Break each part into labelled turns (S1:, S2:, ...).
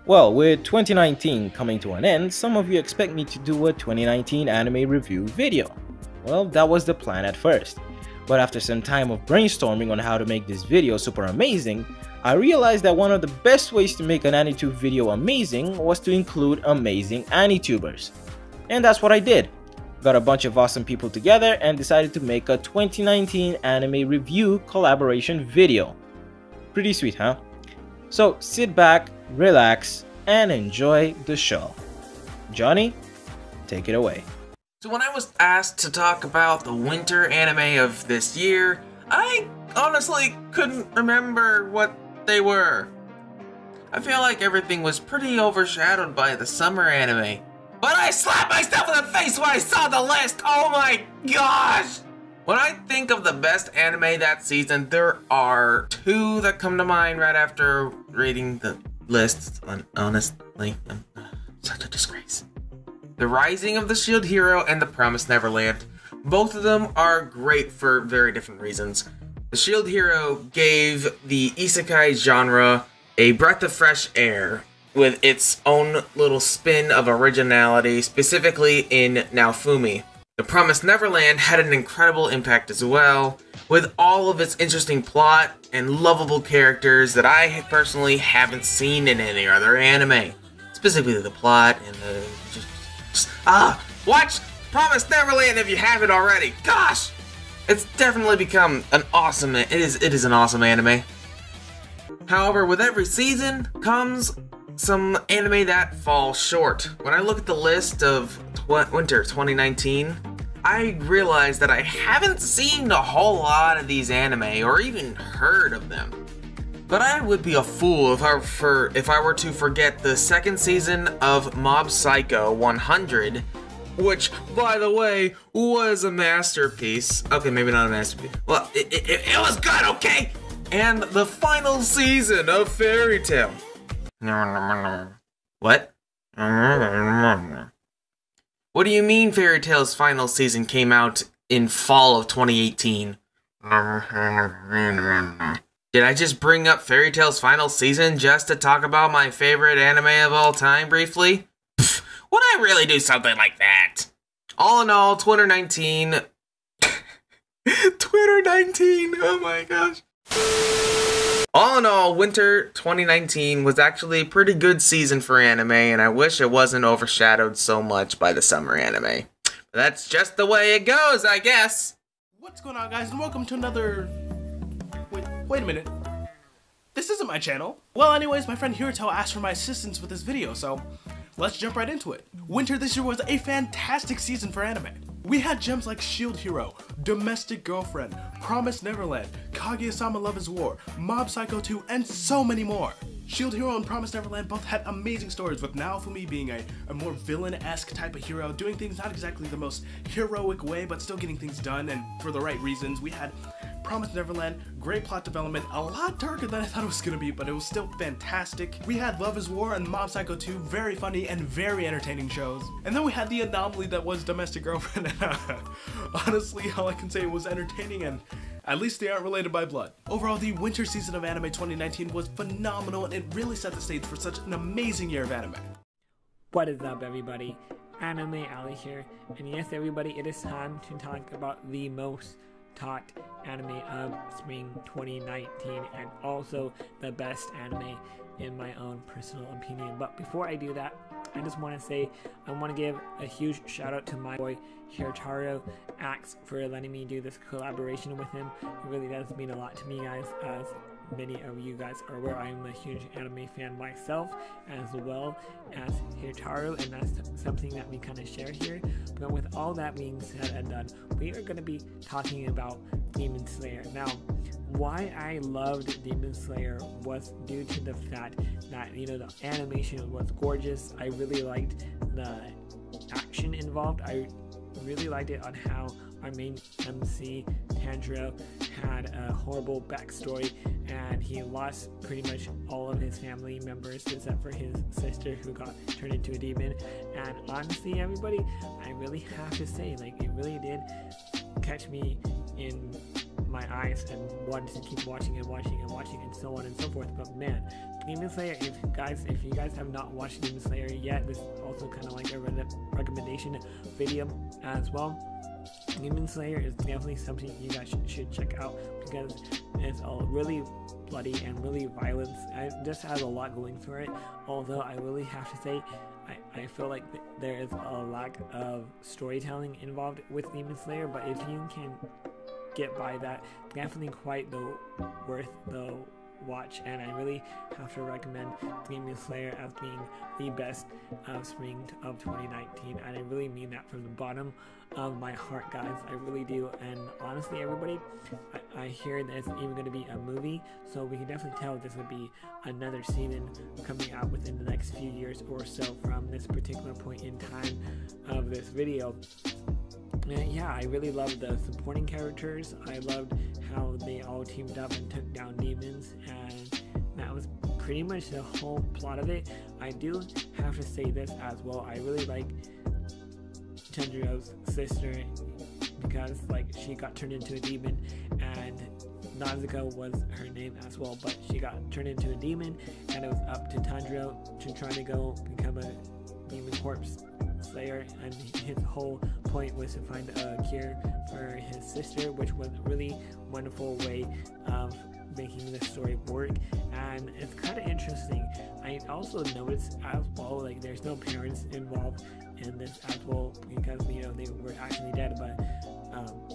S1: Well, with 2019 coming to an end, some of you expect me to do a 2019 anime review video. Well, that was the plan at first, but after some time of brainstorming on how to make this video super amazing, I realized that one of the best ways to make an AniTube video amazing was to include amazing AniTubers. And that's what I did. Got a bunch of awesome people together and decided to make a 2019 anime review collaboration video. Pretty sweet, huh? So sit back, relax, and enjoy the show. Johnny, take it away.
S2: So when I was asked to talk about the winter anime of this year, I honestly couldn't remember what they were. I feel like everything was pretty overshadowed by the summer anime. But I slapped myself in the face when I saw the list! Oh my gosh! When I think of the best anime that season, there are two that come to mind right after reading the list. Honestly, such a disgrace. The Rising of the Shield Hero and The Promised Neverland. Both of them are great for very different reasons. The Shield Hero gave the isekai genre a breath of fresh air with its own little spin of originality, specifically in Naofumi. The Promised Neverland had an incredible impact as well, with all of its interesting plot and lovable characters that I personally haven't seen in any other anime. Specifically the plot and the... watch Promised Neverland if you haven't already! Gosh! It's definitely become an awesome... It is an awesome anime. However, with every season comes some anime that falls short. When I look at the list of winter 2019, I realize that I haven't seen a whole lot of these anime or even heard of them. But I would be a fool if I were to forget the second season of Mob Psycho 100, which, by the way, was a masterpiece. Okay, maybe not a masterpiece. Well, it was good, okay? And the final season of Fairy Tail. What? What do you mean Fairy Tail's final season came out in fall of 2018? Did I just bring up Fairy Tail's final season just to talk about my favorite anime of all time briefly? Pfft, would I really do something like that? All in all, Twitter 19... Twitter 19, oh my gosh. All in all, winter 2019 was actually a pretty good season for anime, and I wish it wasn't overshadowed so much by the summer anime. But that's just the way it goes, I guess.
S3: What's going on, guys, and welcome to another... Wait a minute. This isn't my channel. Well, anyways, my friend Hirito asked for my assistance with this video, so let's jump right into it. Winter this year was a fantastic season for anime. We had gems like Shield Hero, Domestic Girlfriend, Promised Neverland, Kaguya-sama Love is War, Mob Psycho 2, and so many more. Shield Hero and Promised Neverland both had amazing stories, with Naofumi being a more villain-esque type of hero, doing things not exactly the most heroic way, but still getting things done and for the right reasons. We had Promised Neverland, great plot development, a lot darker than I thought it was gonna be, but it was still fantastic. We had Love is War and Mob Psycho 2, very funny and very entertaining shows. And then we had the anomaly that was Domestic Girlfriend. Honestly, all I can say was entertaining, and at least they aren't related by blood. Overall, the winter season of anime 2019 was phenomenal, and it really set the stage for such an amazing year of anime.
S4: What is up, everybody? Anime Ali here, and yes, everybody, it is time to talk about the most taught anime of spring 2019, and also the best anime in my own personal opinion. But before I do that, I just want to say I want to give a huge shout out to my boy Hirito for letting me do this collaboration with him. It really does mean a lot to me, guys, as many of you guys are aware. I am a huge anime fan myself, as well as Hirito, and that's something that we kind of share here. But with all that being said and done, we are going to be talking about Demon Slayer. Now, why I loved Demon Slayer was due to the fact that, you know, the animation was gorgeous. I really liked the action involved. I really liked it on how our main MC, Tanjiro, had a horrible backstory, and he lost pretty much all of his family members except for his sister, who got turned into a demon. And honestly, everybody, I really have to say, like, it really did catch me in my eyes and wanted to keep watching and watching and watching and so on and so forth. But man, Demon Slayer, if you guys have not watched Demon Slayer yet, this is also kind of like a recommendation video as well. Demon Slayer is definitely something you guys should check out because it's all really bloody and really violent. It just has a lot going for it. Although I really have to say, I feel like there is a lack of storytelling involved with Demon Slayer. But if you can get by that, definitely quite worth the watch, and I really have to recommend Demon Slayer as being the best of spring of 2019, and I really mean that from the bottom of my heart, guys. I really do. And honestly, everybody, I hear there's even going to be a movie, so we can definitely tell this would be another season coming out within the next few years or so from this particular point in time of this video. And yeah, I really loved the supporting characters. I loved how they all teamed up and took down demons, and that was pretty much the whole plot of it. I do have to say this as well. I really like Tanjiro's sister because like she got turned into a demon, and Nazuko was her name as well, but she got turned into a demon, and it was up to Tanjiro to try to go become a demon corpse slayer, and his whole point was to find a cure for his sister, which was a really wonderful way of making the story work. And it's kind of interesting. I also noticed as well, like there's no parents involved in this as well because they were actually dead, but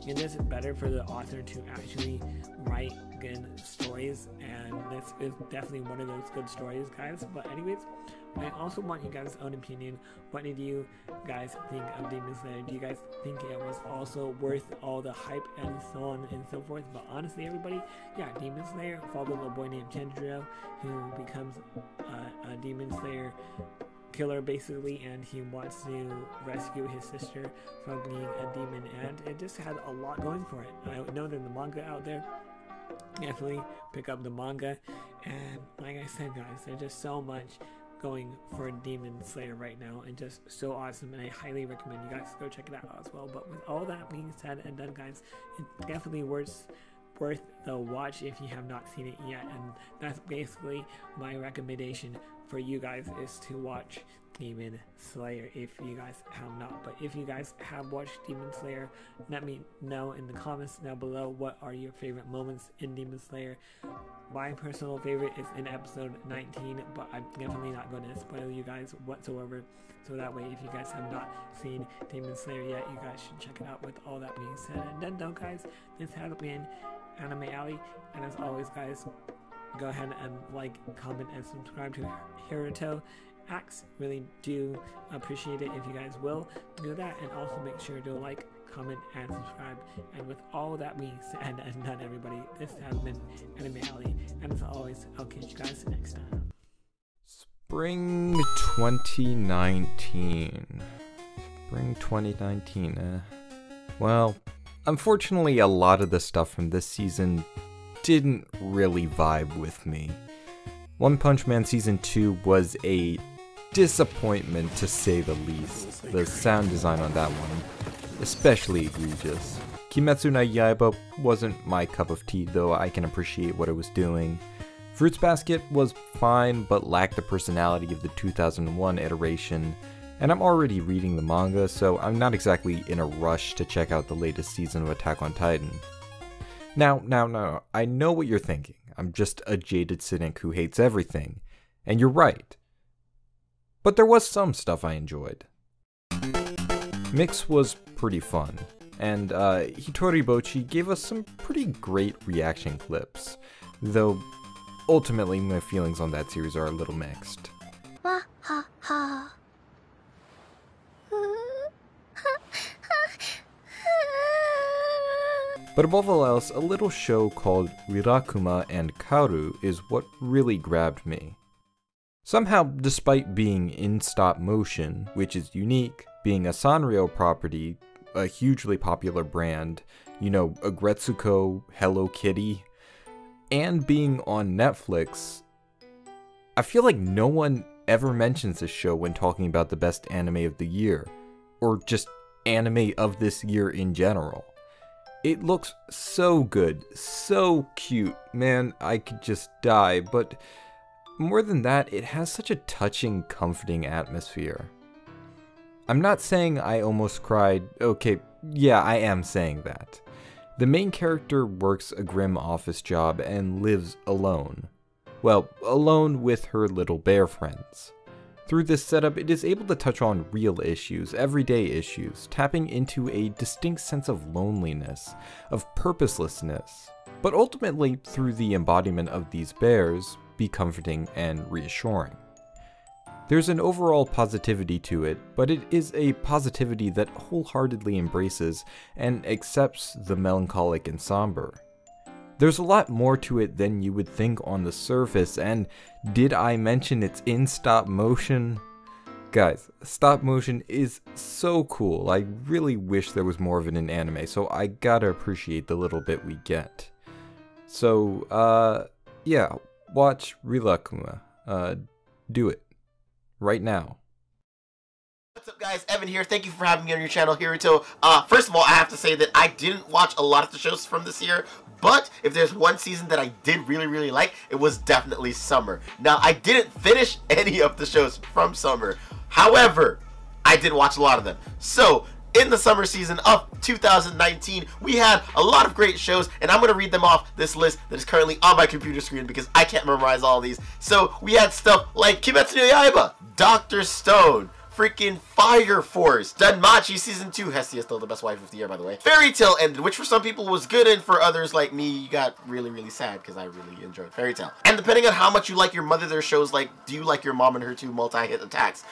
S4: it is better for the author to actually write good stories, and this is definitely one of those good stories, guys. But anyways, I also want you guys' own opinion. What did you guys think of Demon Slayer? Do you guys think it was also worth all the hype and so on and so forth? But honestly, everybody, yeah, Demon Slayer follows a boy named Tanjiro who becomes a Demon Slayer killer basically, and he wants to rescue his sister from being a demon, and it just had a lot going for it. I know there's the manga out there. Definitely pick up the manga, and like I said, guys, there's just so much going for Demon Slayer right now, and just so awesome, and I highly recommend you guys go check it out as well. But with all that being said and done, guys, it's definitely worth the watch if you have not seen it yet, and that's basically my recommendation for you guys, is to watch Demon Slayer if you guys have not. But if you guys have watched Demon Slayer, let me know in the comments down below what are your favorite moments in Demon Slayer. My personal favorite is in episode 19, but I'm definitely not going to spoil you guys whatsoever, so that way if you guys have not seen Demon Slayer yet, you guys should check it out. With all that being said and done, though, guys, this has been Anime Alley, and as always, guys, go ahead and like, comment, and subscribe to Hirito Acts. Really do appreciate it if you guys will do that, and also make sure to like, comment, and subscribe. And with all that being said and done, everybody, this has been Anime Alley, and as always, I'll catch you guys next time.
S1: Spring 2019. Spring 2019. Well, unfortunately, a lot of the stuff from this season didn't really vibe with me. One Punch Man Season 2 was a disappointment, to say the least. The sound design on that one, especially egregious. Kimetsu no Yaiba wasn't my cup of tea, though I can appreciate what it was doing. Fruits Basket was fine, but lacked the personality of the 2001 iteration, and I'm already reading the manga, so I'm not exactly in a rush to check out the latest season of Attack on Titan. Now, I know what you're thinking. I'm just a jaded cynic who hates everything, and you're right. But there was some stuff I enjoyed. Mix was pretty fun, and Hitoribochi gave us some pretty great reaction clips, though ultimately my feelings on that series are a little mixed.
S5: Wah ha ha.
S1: But above all else, a little show called Rirakuma and Kaoru is what really grabbed me. Somehow, despite being in stop motion, which is unique, being a Sanrio property, a hugely popular brand, you know, Agretsuko, Hello Kitty, and being on Netflix, I feel like no one ever mentions this show when talking about the best anime of the year, or just anime of this year in general. It looks so good, so cute, man, I could just die, but
S6: more than that, it has such a touching, comforting atmosphere. I'm not saying I almost cried. Okay, yeah, I am saying that. The main character works a grim office job and lives alone. Well, alone with her little bear friends. Through this setup, it is able to touch on real issues, everyday issues, tapping into a distinct sense of loneliness, of purposelessness, but ultimately, through the embodiment of these bears, be comforting and reassuring. There's an overall positivity to it, but it is a positivity that wholeheartedly embraces and accepts the melancholic and somber. There's a lot more to it than you would think on the surface, and did I mention it's in stop motion? Guys, stop motion is so cool. I really wish there was more of it in anime, so I gotta appreciate the little bit we get. So, yeah, watch Rilakuma. Do it. Right now.
S7: What's up, guys? Evan here. Thank you for having me on your channel, Hirito. First of all, I have to say that I didn't watch a lot of the shows from this year, but if there's one season that I did really like, it was definitely Summer. Now, I didn't finish any of the shows from Summer. However, I did watch a lot of them. So, in the summer season of 2019, we had a lot of great shows, and I'm going to read them off this list that is currently on my computer screen because I can't memorize all these. So, we had stuff like Kimetsu no Yaiba, Dr. Stone, freaking Fire Force, Danmachi Season 2, Hestia is still the best wife of the year, by the way. Fairy Tail ended, which for some people was good, and for others like me, got really sad because I really enjoyed Fairy Tail. And depending on how much you like your mother, there's shows like Do You Like Your Mom and Her Two Multi-Hit Attacks.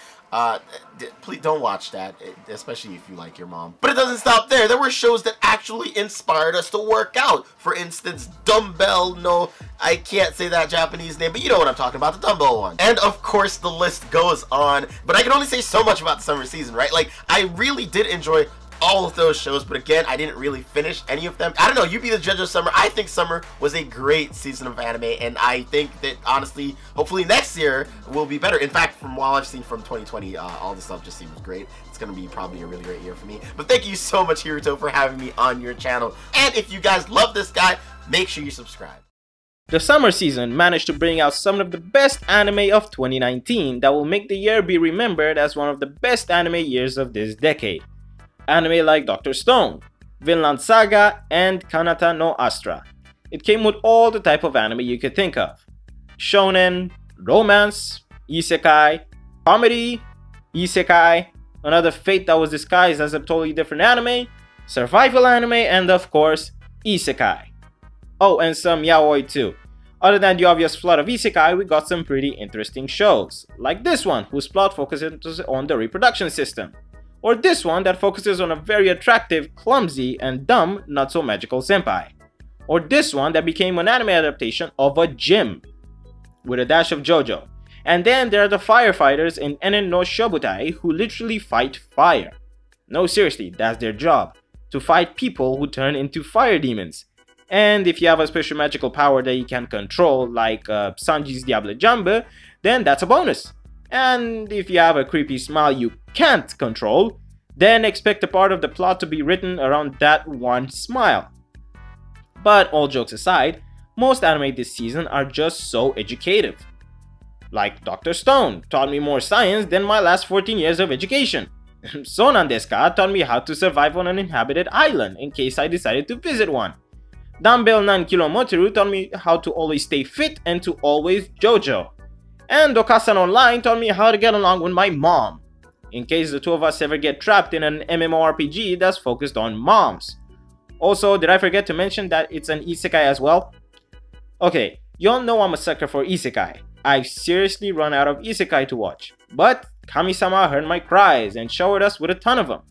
S7: Please don't watch that, especially if you like your mom. But it doesn't stop there. There were shows that actually inspired us to work out. For instance, Dumbbell, no, I can't say that Japanese name, but you know what I'm talking about, the Dumbbell one. And of course, the list goes on. But I can only say so much about the summer season, right? Like, I really did enjoy all of those shows, but again, I didn't really finish any of them. I don't know, you be the judge of Summer. I think Summer was a great season of anime, and I think that, honestly, hopefully next year will be better. In fact, from what I've seen from 2020, all the stuff just seems great. It's gonna be probably a really great year for me. But thank you so much, Hirito, for having me on your channel. And if you guys love this guy, make sure you subscribe.
S1: The summer season managed to bring out some of the best anime of 2019 that will make the year be remembered as one of the best anime years of this decade. Anime like Dr. Stone, Vinland Saga, and Kanata no Astra. It came with all the type of anime you could think of. Shonen, romance, isekai, comedy, isekai, another fate that was disguised as a totally different anime, survival anime, and of course, isekai. Oh, and some yaoi too. Other than the obvious flood of isekai, we got some pretty interesting shows, like this one, whose plot focuses on the reproduction system. Or this one that focuses on a very attractive, clumsy, and dumb not-so-magical senpai. Or this one that became an anime adaptation of a gym, with a dash of JoJo. And then there are the firefighters in Enen no Shobutai who literally fight fire. No, seriously, that's their job, to fight people who turn into fire demons. And if you have a special magical power that you can control, like Sanji's Diable Jambe, then that's a bonus. And if you have a creepy smile you can't control, then expect a part of the plot to be written around that one smile. But all jokes aside, most anime this season are just so educative. Like Dr. Stone taught me more science than my last 14 years of education. Sonan desu ka taught me how to survive on an inhabited island in case I decided to visit one. Dumbbell Nan Kilo Motoru taught me how to always stay fit and to always JoJo. And Okasan Online taught me how to get along with my mom, in case the two of us ever get trapped in an MMORPG that's focused on moms. Also, did I forget to mention that it's an isekai as well? Okay, y'all know I'm a sucker for isekai. I've seriously run out of isekai to watch, but Kami-sama heard my cries and showered us with a ton of them.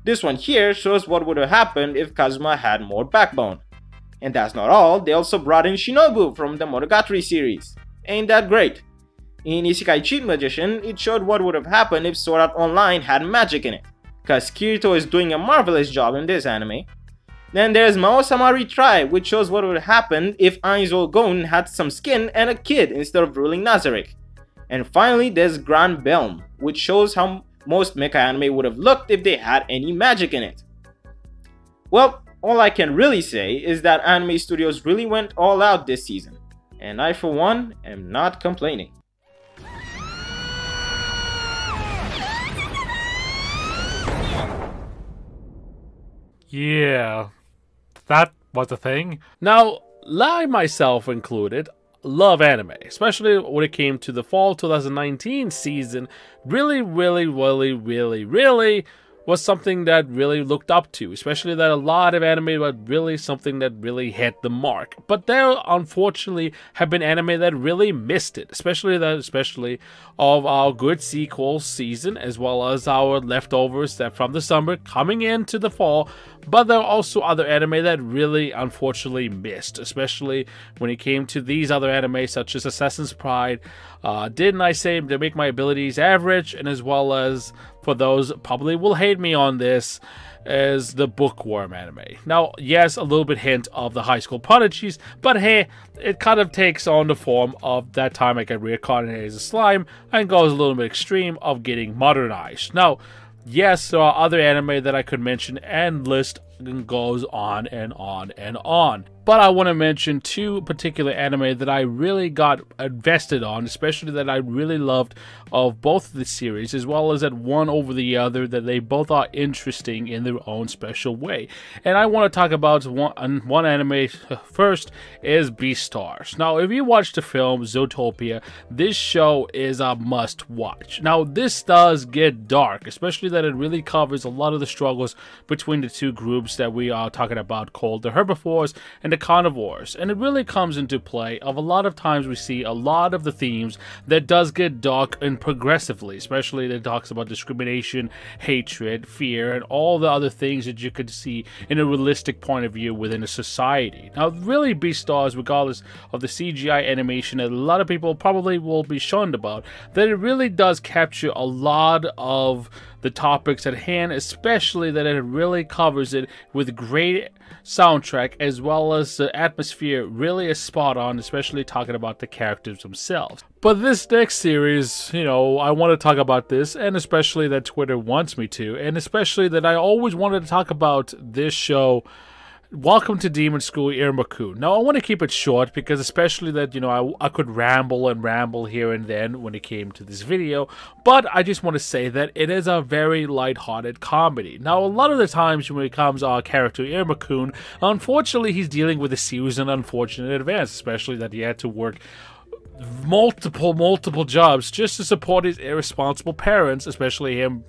S1: This one here shows what would have happened if Kazuma had more backbone. And that's not all, they also brought in Shinobu from the Monogatari series. Ain't that great? In Isekai Cheat Magician, it showed what would have happened if Sword Art Online had magic in it, cause Kirito is doing a marvelous job in this anime. Then there's Mao-sama Retry, which shows what would happen if Ainzo Gon had some skin and a kid instead of ruling Nazarick. And finally there's Grand Belm, which shows how most mecha anime would have looked if they had any magic in it. Well, all I can really say is that anime studios really went all out this season. and I for one am not complaining.
S8: Yeah, that was a thing. Now, I myself included love anime, especially when it came to the fall 2019 season. Really was something that really looked up to, especially that a lot of anime was really something that really hit the mark. But there unfortunately have been anime that really missed it, especially of our good sequel season, as well as our leftovers that from the summer coming into the fall. But there are also other anime that really unfortunately missed, especially when it came to these other anime such as Assassin's Pride. Didn't I say to make my abilities average, and as well as, for those probably will hate me on this, as the Bookworm anime. Now, yes, a little bit hint of the High School Prodigies, but hey, it kind of takes on the form of that time I get reincarnated as a slime and goes a little bit extreme of getting modernized. Now, yes, there are other anime that I could mention and list and goes on and on and on. But I want to mention two particular anime that I really got invested on, especially that I really loved of both of the series, as well as that one over the other, that they both are interesting in their own special way. And I want to talk about one anime first is Beastars. Now, if you watch the film Zootopia, this show is a must watch. Now, this does get dark, especially that it really covers a lot of the struggles between the two groups that we are talking about, called the herbivores and the carnivores. And it really comes into play of a lot of times we see a lot of the themes that does get dark and progressively, especially that talks about discrimination, hatred, fear, and all the other things that you could see in a realistic point of view within a society. Now, really, Beastars, regardless of the CGI animation that a lot of people probably will be shunned about, that it really does capture a lot of the topics at hand, especially that it really covers it with great soundtrack, as well as the atmosphere really is spot on, especially talking about the characters themselves. But this next series, I want to talk about this, and especially that Twitter wants me to, and especially that I always wanted to talk about this show, Welcome to Demon School, Iruma-kun. Now, I want to keep it short because especially that, I could ramble here and then when it came to this video, but I just want to say that it is a very lighthearted comedy. Now, a lot of the times when it comes to our character, Iruma-kun, unfortunately, he's dealing with a series of unfortunate events, especially that he had to work multiple jobs just to support his irresponsible parents, especially him,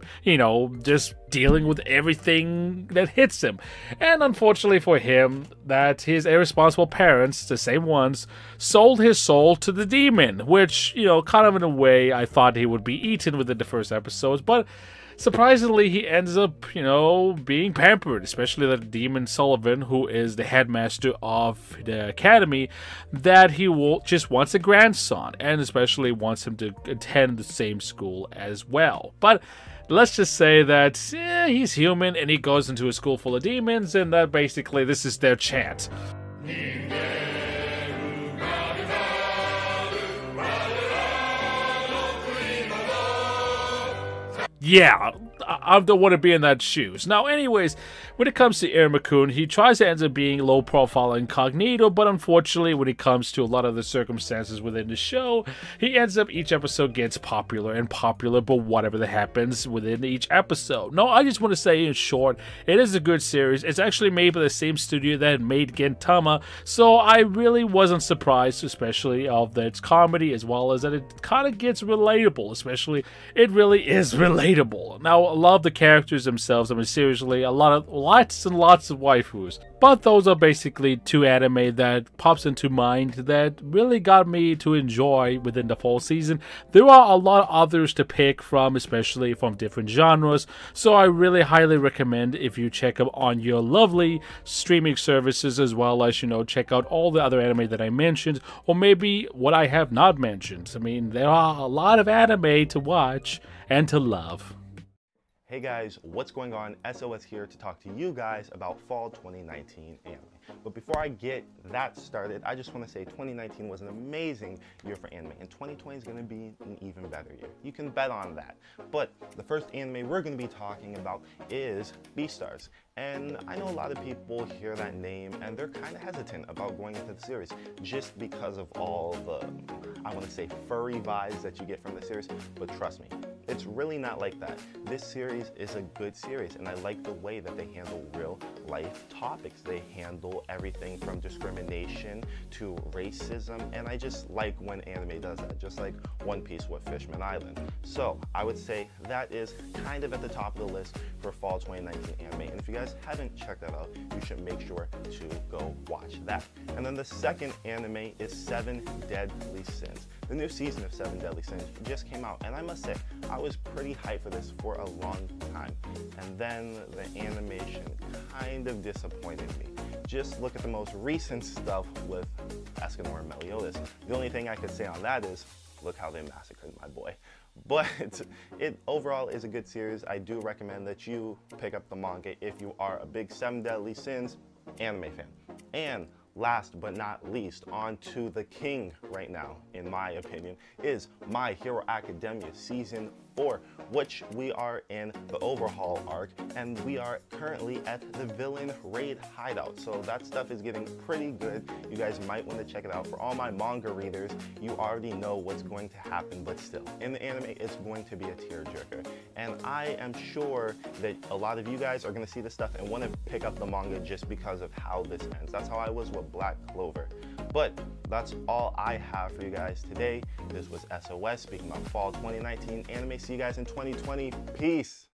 S8: just dealing with everything that hits him. And unfortunately for him, that his irresponsible parents, the same ones, sold his soul to the demon, which, kind of in a way I thought he would be eaten within the first episodes, but surprisingly, he ends up, being pampered, especially that Demon Sullivan, who is the headmaster of the academy, that he just wants a grandson, and especially wants him to attend the same school as well. But let's just say that he's human, and he goes into a school full of demons, and that basically this is their chant. Yeah, I don't want to be in that shoes. Now, anyways, when it comes to Iruma-kun, he tries to end up being low profile incognito, but unfortunately, when it comes to a lot of the circumstances within the show, he ends up each episode gets popular, but whatever that happens within each episode. No, I just want to say in short, it is a good series. It's actually made by the same studio that made Gintama, so I really wasn't surprised, especially of that it's comedy, as well as that it kind of gets relatable, especially it really is relatable. Now, I love the characters themselves. I mean, seriously, lots and lots of waifus. But those are basically two anime that pops into mind that really got me to enjoy within the fall season. There are a lot of others to pick from, especially from different genres. So I really highly recommend if you check them on your lovely streaming services, as well as, check out all the other anime that I mentioned, or maybe what I have not mentioned. I mean, there are a lot of anime to watch and to love.
S9: Hey guys, what's going on? SOS here to talk to you guys about fall 2019 anime. But before I get that started, I just want to say 2019 was an amazing year for anime, and 2020 is going to be an even better year. You can bet on that. But the first anime we're going to be talking about is Beastars. And I know a lot of people hear that name and they're kind of hesitant about going into the series just because of all the, I want to say, furry vibes that you get from the series. But trust me, it's really not like that. This series is a good series, and I like the way that they handle real life topics. They handle everything from discrimination to racism, and I just like when anime does that, just like One Piece with Fishman Island. So I would say that is kind of at the top of the list for fall 2019 anime, and if you guys haven't checked that out, you should make sure to go watch that. And then the second anime is Seven Deadly Sins. The new season of Seven Deadly Sins just came out, and I must say, I was pretty hyped for this for a long time. And then the animation kind of disappointed me. Just look at the most recent stuff with Escanor and Meliodas. The only thing I could say on that is, look how they massacred my boy. But it overall is a good series. I do recommend that you pick up the manga if you are a big Seven Deadly Sins anime fan. And last but not least, on to the king right now, in my opinion, is My Hero Academia Season 4, which we are in the overhaul arc, and we are currently at the villain raid hideout. So that stuff is getting pretty good. You guys might want to check it out. For all my manga readers, you already know what's going to happen, but still, in the anime, it's going to be a tearjerker. And I am sure that a lot of you guys are going to see this stuff and want to pick up the manga just because of how this ends. That's how I was with Black Clover. But that's all I have for you guys today. This was SOS speaking about fall 2019 anime. See you guys in 2020. Peace.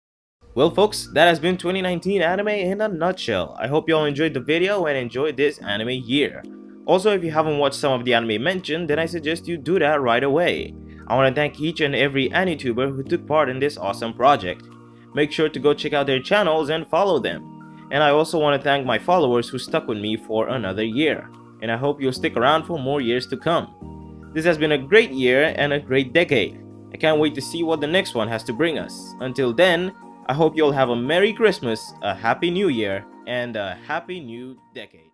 S1: Well folks, that has been 2019 anime in a nutshell. I hope you all enjoyed the video and enjoyed this anime year. Also, if you haven't watched some of the anime mentioned, then I suggest you do that right away. I want to thank each and every AniTuber who took part in this awesome project. Make sure to go check out their channels and follow them. And I also want to thank my followers who stuck with me for another year. And I hope you'll stick around for more years to come. This has been a great year and a great decade. I can't wait to see what the next one has to bring us. Until then, I hope you'll have a Merry Christmas, a Happy New Year, and a Happy New Decade.